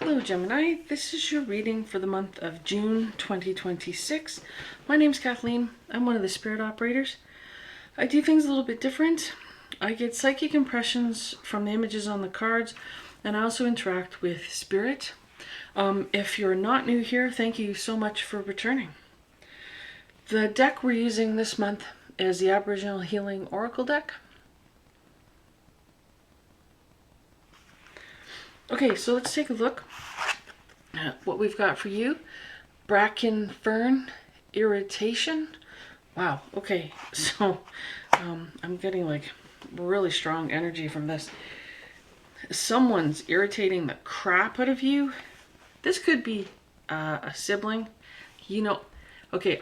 Hello Gemini, this is your reading for the month of June 2026. My name's Kathleen. I'm one of the spirit operators. I do things a little bit different. I get psychic impressions from the images on the cards, and I also interact with spirit. If you're not new here, thank you so much for returning. The deck we're using this month is the Aboriginal Healing Oracle deck. Okay, so let's take a look at what we've got for you. Bracken Fern Irritation. Wow, okay, so I'm getting like really strong energy from this. Someone's irritating the crap out of you. This could be a sibling. You know, okay,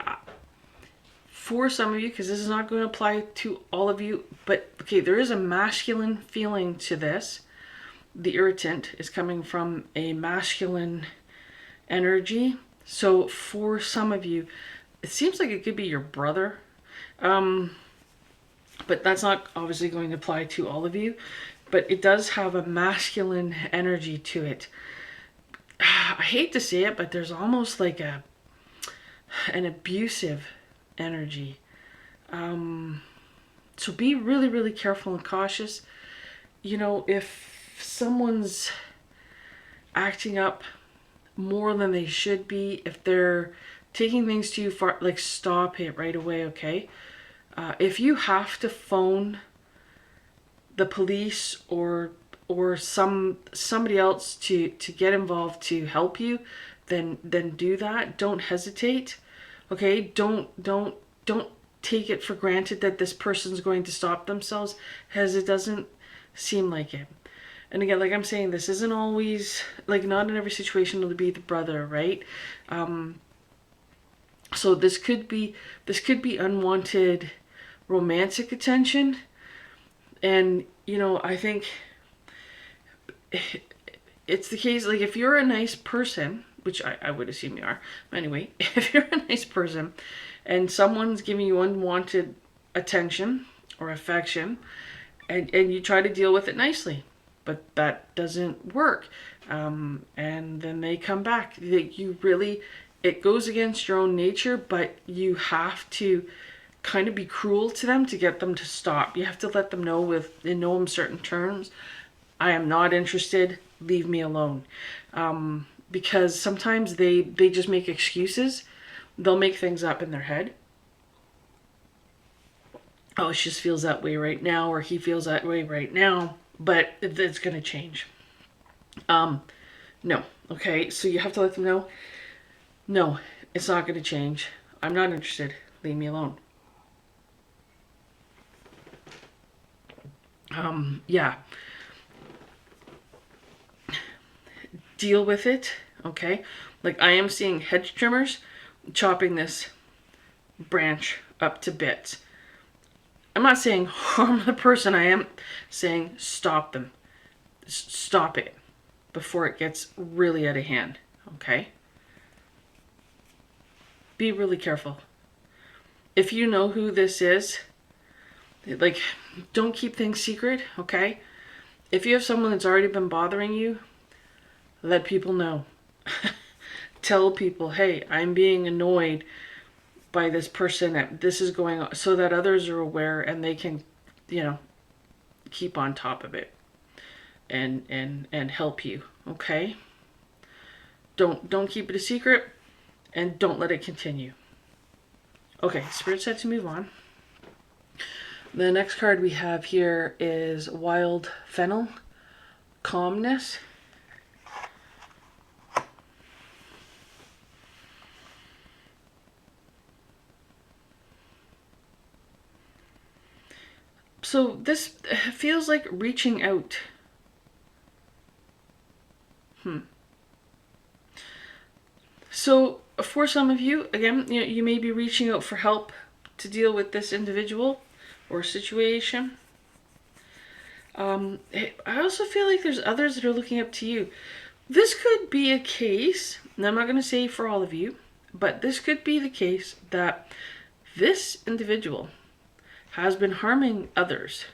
for some of you, because this is not going to apply to all of you, but okay, there is a masculine feeling to this. The irritant is coming from a masculine energy. So for some of you, it seems like it could be your brother. But that's not obviously going to apply to all of you. But it does have a masculine energy to it. I hate to say it, but there's almost like an abusive energy. So be really, really careful and cautious. You know, if someone's acting up more than they should be, if they're taking things too far, like stop it right away, okay? If you have to phone the police or somebody else to get involved to help you, then do that. Don't hesitate, okay? Don't take it for granted that this person's going to stop themselves, as it doesn't seem like it. And again, like I'm saying, this isn't always, like, not in every situation will it be the brother, right? So this could be unwanted romantic attention. And, you know, I think it's the case, like, if you're a nice person, which I would assume you are, but anyway, if you're a nice person and someone's giving you unwanted attention or affection, and you try to deal with it nicely, but that doesn't work, and then they come back. It goes against your own nature, but you have to kind of be cruel to them to get them to stop. You have to let them know in certain terms, I am not interested, leave me alone. Because sometimes they just make excuses. They'll make things up in their head. Oh, it just feels that way right now, or he feels that way right now, but it's going to change. No, okay, so you have to let them know, no, it's not going to change. I'm not interested. Leave me alone. Yeah. Deal with it, okay? Like, I am seeing hedge trimmers chopping this branch up to bits. I'm not saying harm the person. I am saying stop them. Stop it before it gets really out of hand, okay? Be really careful. If you know who this is, like, don't keep things secret, okay? If you have someone that's already been bothering you, let people know. Tell people, hey, I'm being annoyed by this person, that this is going on, so that others are aware and they can, you know, keep on top of it and help you, okay? Don't keep it a secret, and don't let it continue. Okay, Spirit said to move on. The next card we have here is Wild Fennel, Calmness. So this feels like reaching out. So for some of you, again, you may be reaching out for help to deal with this individual or situation. I also feel like there's others that are looking up to you. This could be a case, and I'm not going to say for all of you, but this could be the case that this individual has been harming others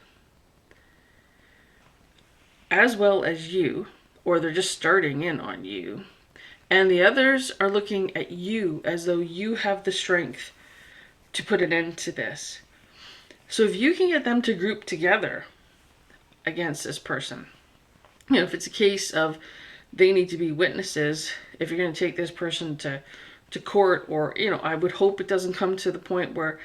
as well as you, or they're just starting in on you. And the others are looking at you as though you have the strength to put an end to this. So if you can get them to group together against this person, if it's a case of they need to be witnesses, if you're going to take this person to court, or, I would hope it doesn't come to the point where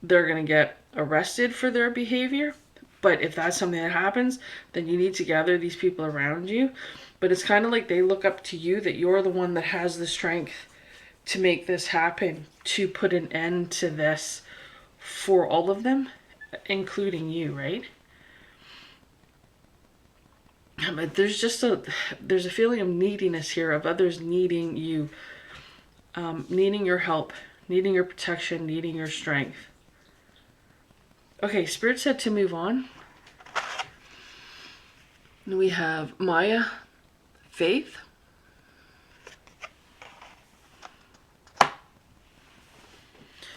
they're going to get arrested for their behavior. But if that's something that happens, then you need to gather these people around you. But it's kind of like they look up to you, that you're the one that has the strength to make this happen, to put an end to this for all of them, including you, right? But there's a feeling of neediness here, of others needing you, needing your help, needing your protection, needing your strength. Okay, Spirit said to move on. And we have Maya, faith.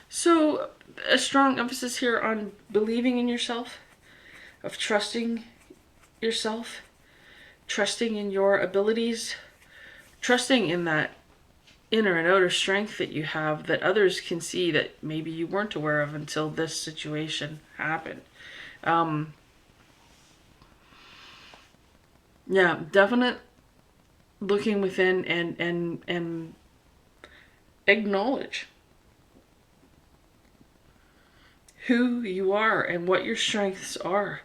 So a strong emphasis here on believing in yourself, of trusting yourself, trusting in your abilities, trusting in that inner and outer strength that you have, that others can see that maybe you weren't aware of until this situation happened. Yeah, definite looking within and acknowledge who you are and what your strengths are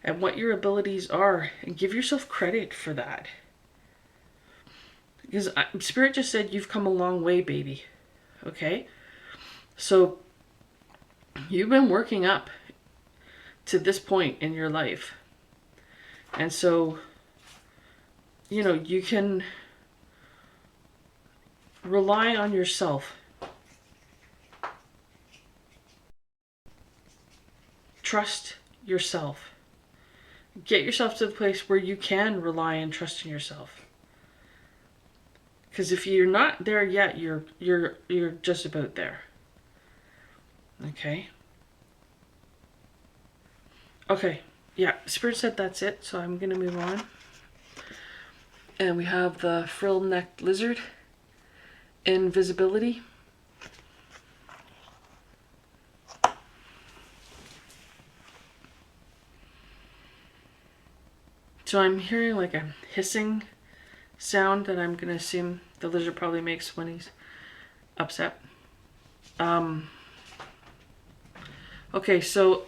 and what your abilities are, and give yourself credit for that. Because Spirit just said you've come a long way, baby. Okay? So you've been working up to this point in your life. And so, you can rely on yourself. Trust yourself. Get yourself to the place where you can rely and trust in yourself. Because if you're not there yet, you're just about there. Okay? Okay. Yeah, Spirit said that's it, so I'm going to move on. And we have the frill-necked lizard, invisibility. So I'm hearing like a hissing sound that I'm going to assume the lizard probably makes when he's upset. Okay, so,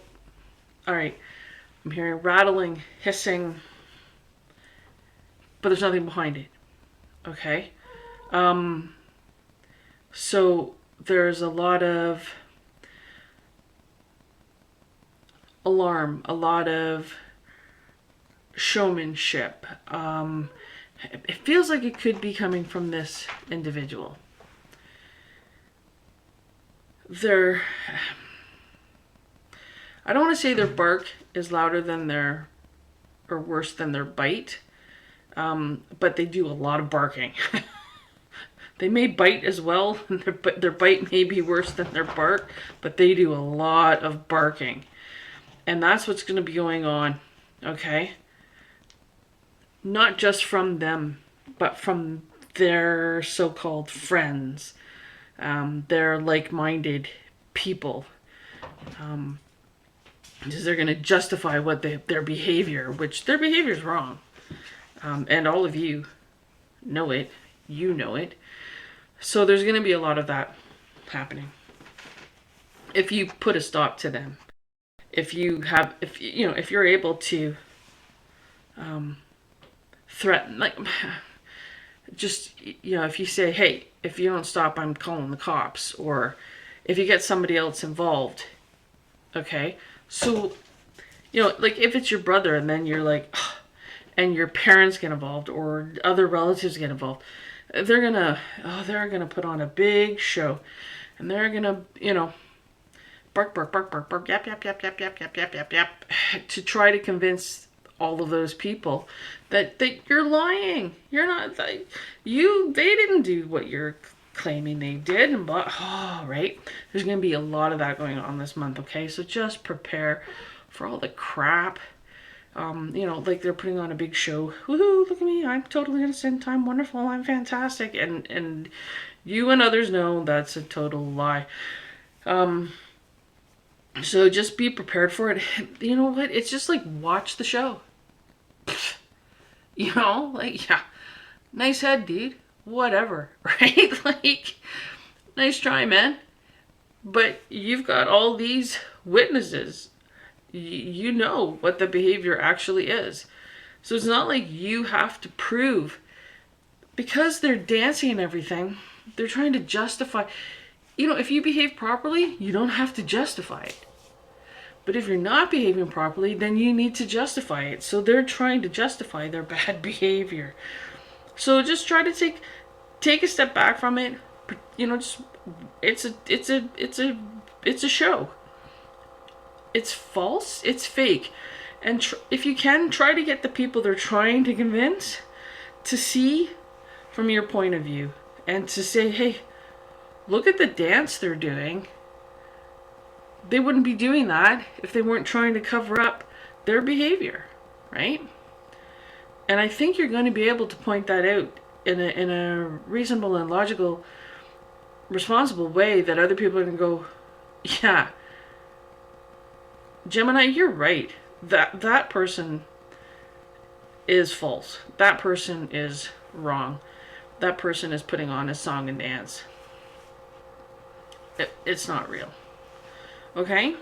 all right. I'm hearing rattling, hissing, but there's nothing behind it. Okay? So there's a lot of alarm, a lot of showmanship. It feels like it could be coming from this individual. I don't want to say their bark is louder than or worse than their bite, but they do a lot of barking. They may bite as well, but their bite may be worse than their bark, but they do a lot of barking. And that's what's going to be going on, okay? Not just from them, but from their so-called friends, their like-minded people. Because they're going to justify their behavior, which their behavior is wrong. And all of you know it. You know it. So there's going to be a lot of that happening. If you put a stop to them. If you're able to threaten, like, just, if you say, hey, if you don't stop, I'm calling the cops, or if you get somebody else involved, okay? So, like if it's your brother and then you're like, and your parents get involved or other relatives get involved, they're gonna put on a big show, and they're gonna, bark, bark, bark, bark, bark, yap, yap, yap, yap, yap, yap, yap, yap, yap, to try to convince all of those people that you're lying. You're not, they didn't do what you're claiming they did, and right? There's going to be a lot of that going on this month, okay? So just prepare for all the crap, You know, like they're putting on a big show. Woohoo, look at me, I'm totally innocent, I'm wonderful, I'm fantastic. And you and others know that's a total lie. So just be prepared for it. You know what? It's just like, watch the show. You know, like, yeah, nice head, dude. Whatever, right? Like, nice try, man. But you've got all these witnesses. You know what the behavior actually is. So it's not like you have to prove. Because they're dancing and everything, they're trying to justify. You know, if you behave properly, you don't have to justify it. But if you're not behaving properly, then you need to justify it. So they're trying to justify their bad behavior. So just try to take a step back from it. You know, just it's a show. It's false. It's fake. And if you can, try to get the people they're trying to convince to see from your point of view and to say, hey, look at the dance they're doing. They wouldn't be doing that if they weren't trying to cover up their behavior, right? And I think you're going to be able to point that out in a reasonable and logical, responsible way that other people are going to go, yeah, Gemini, you're right. That person is false. That person is wrong. That person is putting on a song and dance. It's not real. Okay?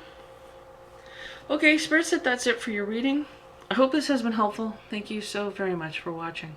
Okay, Spirit said that's it for your reading. I hope this has been helpful. Thank you so very much for watching.